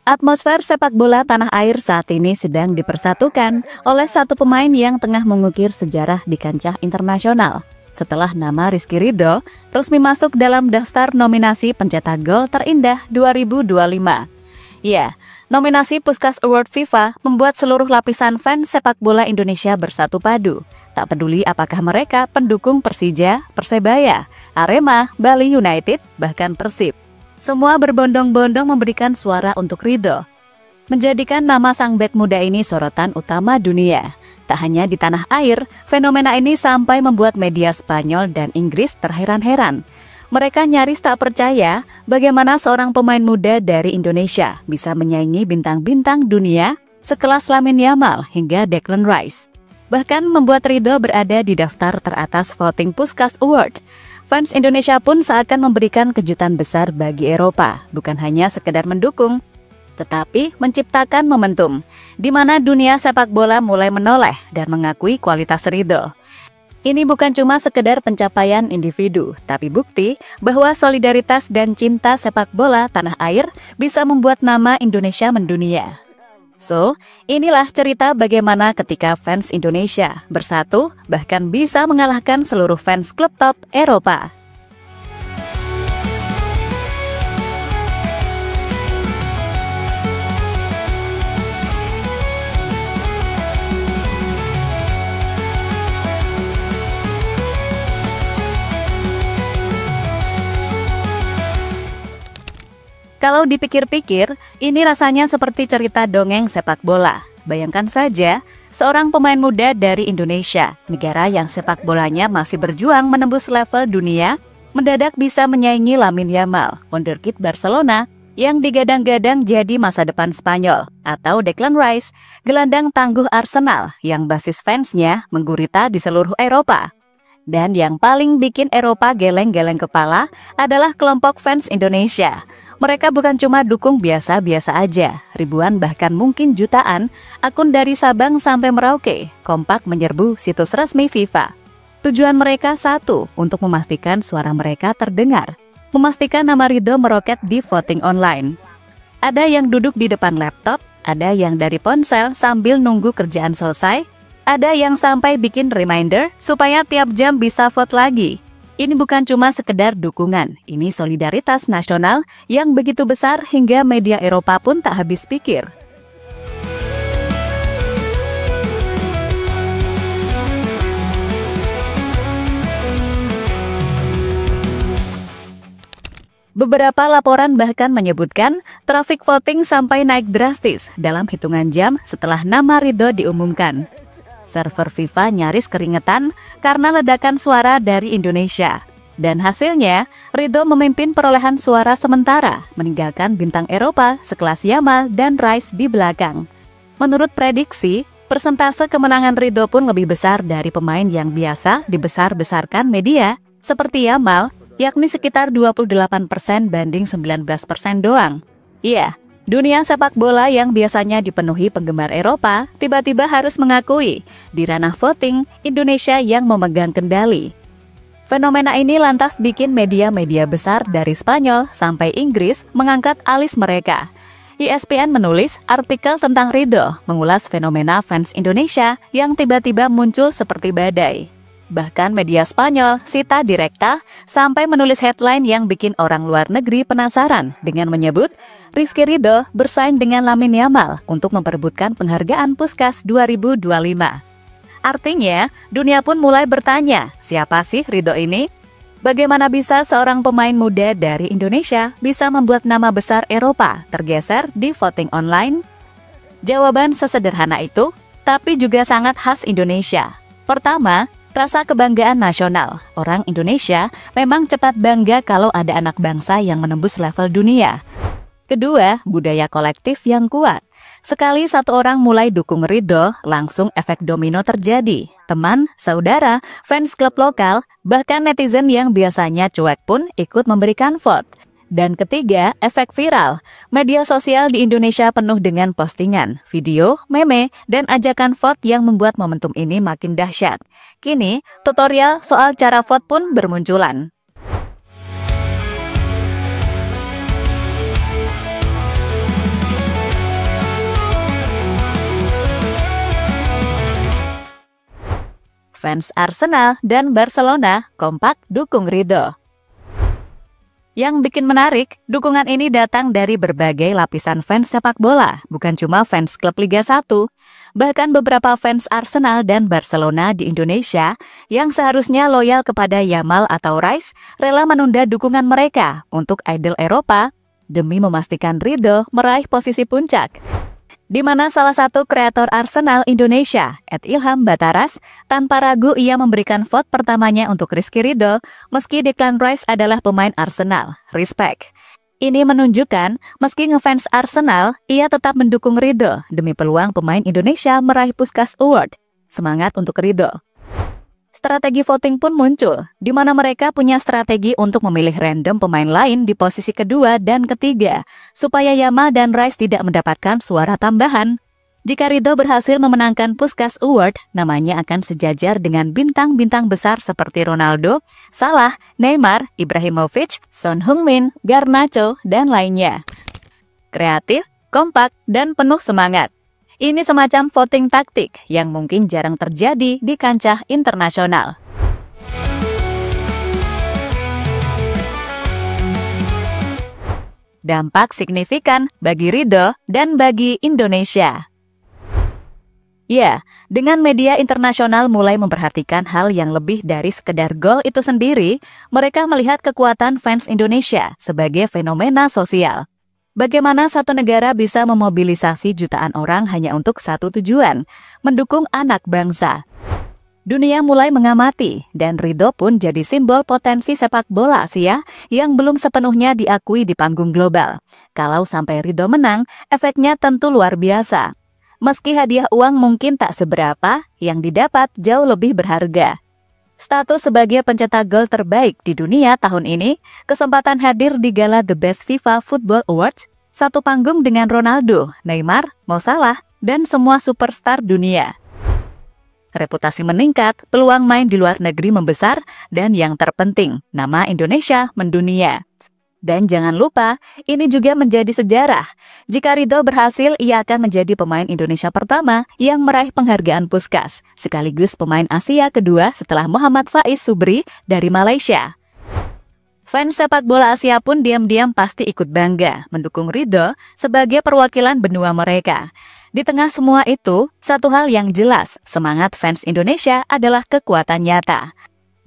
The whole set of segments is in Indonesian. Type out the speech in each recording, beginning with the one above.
Atmosfer sepak bola tanah air saat ini sedang dipersatukan oleh satu pemain yang tengah mengukir sejarah di kancah internasional. Setelah nama Rizky Ridho resmi masuk dalam daftar nominasi pencetak gol terindah 2025. Ya, nominasi Puskás Award FIFA membuat seluruh lapisan fans sepak bola Indonesia bersatu padu. Tak peduli apakah mereka pendukung Persija, Persebaya, Arema, Bali United, bahkan Persib. Semua berbondong-bondong memberikan suara untuk Ridho, menjadikan nama sang bek muda ini sorotan utama dunia. Tak hanya di tanah air, fenomena ini sampai membuat media Spanyol dan Inggris terheran-heran. Mereka nyaris tak percaya bagaimana seorang pemain muda dari Indonesia bisa menyaingi bintang-bintang dunia sekelas Lamine Yamal hingga Declan Rice. Bahkan membuat Ridho berada di daftar teratas voting Puskás Award. Fans Indonesia pun seakan memberikan kejutan besar bagi Eropa, bukan hanya sekedar mendukung, tetapi menciptakan momentum, di mana dunia sepak bola mulai menoleh dan mengakui kualitas Ridho. Ini bukan cuma sekedar pencapaian individu, tapi bukti bahwa solidaritas dan cinta sepak bola tanah air bisa membuat nama Indonesia mendunia. So, inilah cerita bagaimana ketika fans Indonesia bersatu bahkan bisa mengalahkan seluruh fans klub top Eropa. Kalau dipikir-pikir, ini rasanya seperti cerita dongeng sepak bola. Bayangkan saja, seorang pemain muda dari Indonesia, negara yang sepak bolanya masih berjuang menembus level dunia, mendadak bisa menyaingi Lamine Yamal, wonderkid Barcelona, yang digadang-gadang jadi masa depan Spanyol, atau Declan Rice, gelandang tangguh Arsenal, yang basis fansnya menggurita di seluruh Eropa. Dan yang paling bikin Eropa geleng-geleng kepala adalah kelompok fans Indonesia. Mereka bukan cuma dukung biasa-biasa aja, ribuan bahkan mungkin jutaan akun dari Sabang sampai Merauke kompak menyerbu situs resmi FIFA. Tujuan mereka satu, untuk memastikan suara mereka terdengar, memastikan nama Ridho meroket di voting online. Ada yang duduk di depan laptop, ada yang dari ponsel sambil nunggu kerjaan selesai, ada yang sampai bikin reminder supaya tiap jam bisa vote lagi. Ini bukan cuma sekedar dukungan, ini solidaritas nasional yang begitu besar hingga media Eropa pun tak habis pikir. Beberapa laporan bahkan menyebutkan traffic voting sampai naik drastis dalam hitungan jam setelah nama Ridho diumumkan. Server FIFA nyaris keringetan karena ledakan suara dari Indonesia. Dan hasilnya, Ridho memimpin perolehan suara sementara, meninggalkan bintang Eropa sekelas Yamal dan Rice di belakang. Menurut prediksi, persentase kemenangan Ridho pun lebih besar dari pemain yang biasa dibesar-besarkan media, seperti Yamal, yakni sekitar 28% banding 19% doang. Iya. Dunia sepak bola yang biasanya dipenuhi penggemar Eropa, tiba-tiba harus mengakui, di ranah voting, Indonesia yang memegang kendali. Fenomena ini lantas bikin media-media besar dari Spanyol sampai Inggris mengangkat alis mereka. ESPN menulis artikel tentang Ridho, mengulas fenomena fans Indonesia yang tiba-tiba muncul seperti badai. Bahkan media Spanyol, Cita Directa, sampai menulis headline yang bikin orang luar negeri penasaran dengan menyebut Rizky Ridho bersaing dengan Lamine Yamal untuk memperebutkan penghargaan Puskás 2025. Artinya, dunia pun mulai bertanya, siapa sih Ridho ini? Bagaimana bisa seorang pemain muda dari Indonesia bisa membuat nama besar Eropa tergeser di voting online? Jawaban sesederhana itu, tapi juga sangat khas Indonesia. Pertama, rasa kebanggaan nasional. Orang Indonesia memang cepat bangga kalau ada anak bangsa yang menembus level dunia. Kedua, budaya kolektif yang kuat. Sekali satu orang mulai dukung Ridho, langsung efek domino terjadi. Teman, saudara, fans klub lokal, bahkan netizen yang biasanya cuek pun ikut memberikan vote. Dan ketiga, efek viral. Media sosial di Indonesia penuh dengan postingan, video, meme, dan ajakan vote yang membuat momentum ini makin dahsyat. Kini, tutorial soal cara vote pun bermunculan. Fans Arsenal dan Barcelona kompak dukung Ridho. Yang bikin menarik, dukungan ini datang dari berbagai lapisan fans sepak bola, bukan cuma fans klub Liga 1. Bahkan beberapa fans Arsenal dan Barcelona di Indonesia yang seharusnya loyal kepada Yamal atau Rice rela menunda dukungan mereka untuk idol Eropa demi memastikan Ridho meraih posisi puncak. Di mana salah satu kreator Arsenal Indonesia, @Ilham Bataras, tanpa ragu ia memberikan vote pertamanya untuk Rizky Ridho, meski Declan Rice adalah pemain Arsenal. Respect. Ini menunjukkan, meski ngefans Arsenal, ia tetap mendukung Ridho demi peluang pemain Indonesia meraih Puskás Award. Semangat untuk Ridho. Strategi voting pun muncul, di mana mereka punya strategi untuk memilih random pemain lain di posisi kedua dan ketiga, supaya Yamal dan Rice tidak mendapatkan suara tambahan. Jika Ridho berhasil memenangkan Puskás Award, namanya akan sejajar dengan bintang-bintang besar seperti Ronaldo, Salah, Neymar, Ibrahimovic, Son Heung-min, Garnacho, dan lainnya. Kreatif, kompak, dan penuh semangat. Ini semacam voting taktik yang mungkin jarang terjadi di kancah internasional. Dampak signifikan bagi Ridho dan bagi Indonesia. Ya, dengan media internasional mulai memperhatikan hal yang lebih dari sekedar gol itu sendiri, mereka melihat kekuatan fans Indonesia sebagai fenomena sosial. Bagaimana satu negara bisa memobilisasi jutaan orang hanya untuk satu tujuan, mendukung anak bangsa. Dunia mulai mengamati, dan Ridho pun jadi simbol potensi sepak bola Asia yang belum sepenuhnya diakui di panggung global. Kalau sampai Ridho menang, efeknya tentu luar biasa. Meski hadiah uang mungkin tak seberapa, yang didapat jauh lebih berharga. Status sebagai pencetak gol terbaik di dunia tahun ini, kesempatan hadir di gala The Best FIFA Football Awards, satu panggung dengan Ronaldo, Neymar, Mo Salah, dan semua superstar dunia. Reputasi meningkat, peluang main di luar negeri membesar, dan yang terpenting, nama Indonesia mendunia. Dan jangan lupa, ini juga menjadi sejarah. Jika Ridho berhasil, ia akan menjadi pemain Indonesia pertama yang meraih penghargaan Puskás, sekaligus pemain Asia kedua setelah Muhammad Faiz Subri dari Malaysia. Fans sepak bola Asia pun diam-diam pasti ikut bangga mendukung Ridho sebagai perwakilan benua mereka. Di tengah semua itu, satu hal yang jelas, semangat fans Indonesia adalah kekuatan nyata.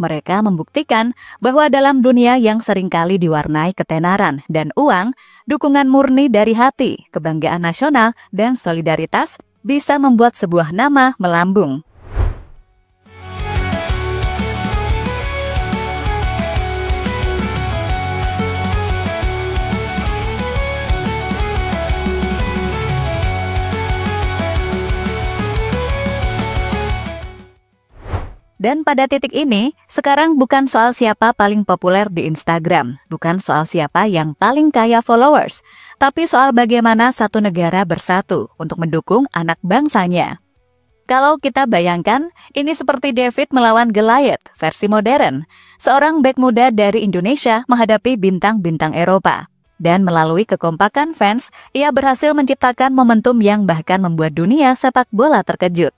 Mereka membuktikan bahwa dalam dunia yang seringkali diwarnai ketenaran dan uang, dukungan murni dari hati, kebanggaan nasional, dan solidaritas bisa membuat sebuah nama melambung. Dan pada titik ini, sekarang bukan soal siapa paling populer di Instagram, bukan soal siapa yang paling kaya followers, tapi soal bagaimana satu negara bersatu untuk mendukung anak bangsanya. Kalau kita bayangkan, ini seperti David melawan Goliath versi modern, seorang bek muda dari Indonesia menghadapi bintang-bintang Eropa. Dan melalui kekompakan fans, ia berhasil menciptakan momentum yang bahkan membuat dunia sepak bola terkejut.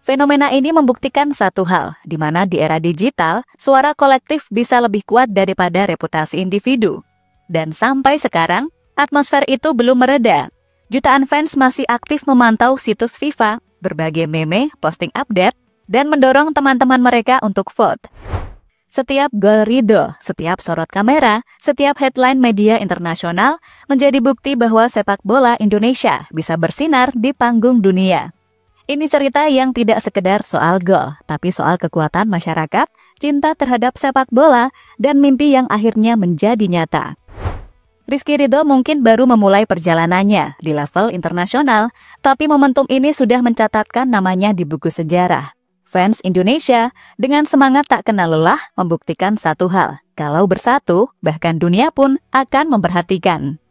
Fenomena ini membuktikan satu hal, di mana di era digital, suara kolektif bisa lebih kuat daripada reputasi individu. Dan sampai sekarang, atmosfer itu belum mereda. Jutaan fans masih aktif memantau situs FIFA, berbagai meme, posting update, dan mendorong teman-teman mereka untuk vote. Setiap gol Ridho, setiap sorot kamera, setiap headline media internasional menjadi bukti bahwa sepak bola Indonesia bisa bersinar di panggung dunia. Ini cerita yang tidak sekedar soal gol, tapi soal kekuatan masyarakat, cinta terhadap sepak bola, dan mimpi yang akhirnya menjadi nyata. Rizky Ridho mungkin baru memulai perjalanannya di level internasional, tapi momentum ini sudah mencatatkan namanya di buku sejarah. Fans Indonesia dengan semangat tak kenal lelah membuktikan satu hal, kalau bersatu, bahkan dunia pun akan memperhatikan.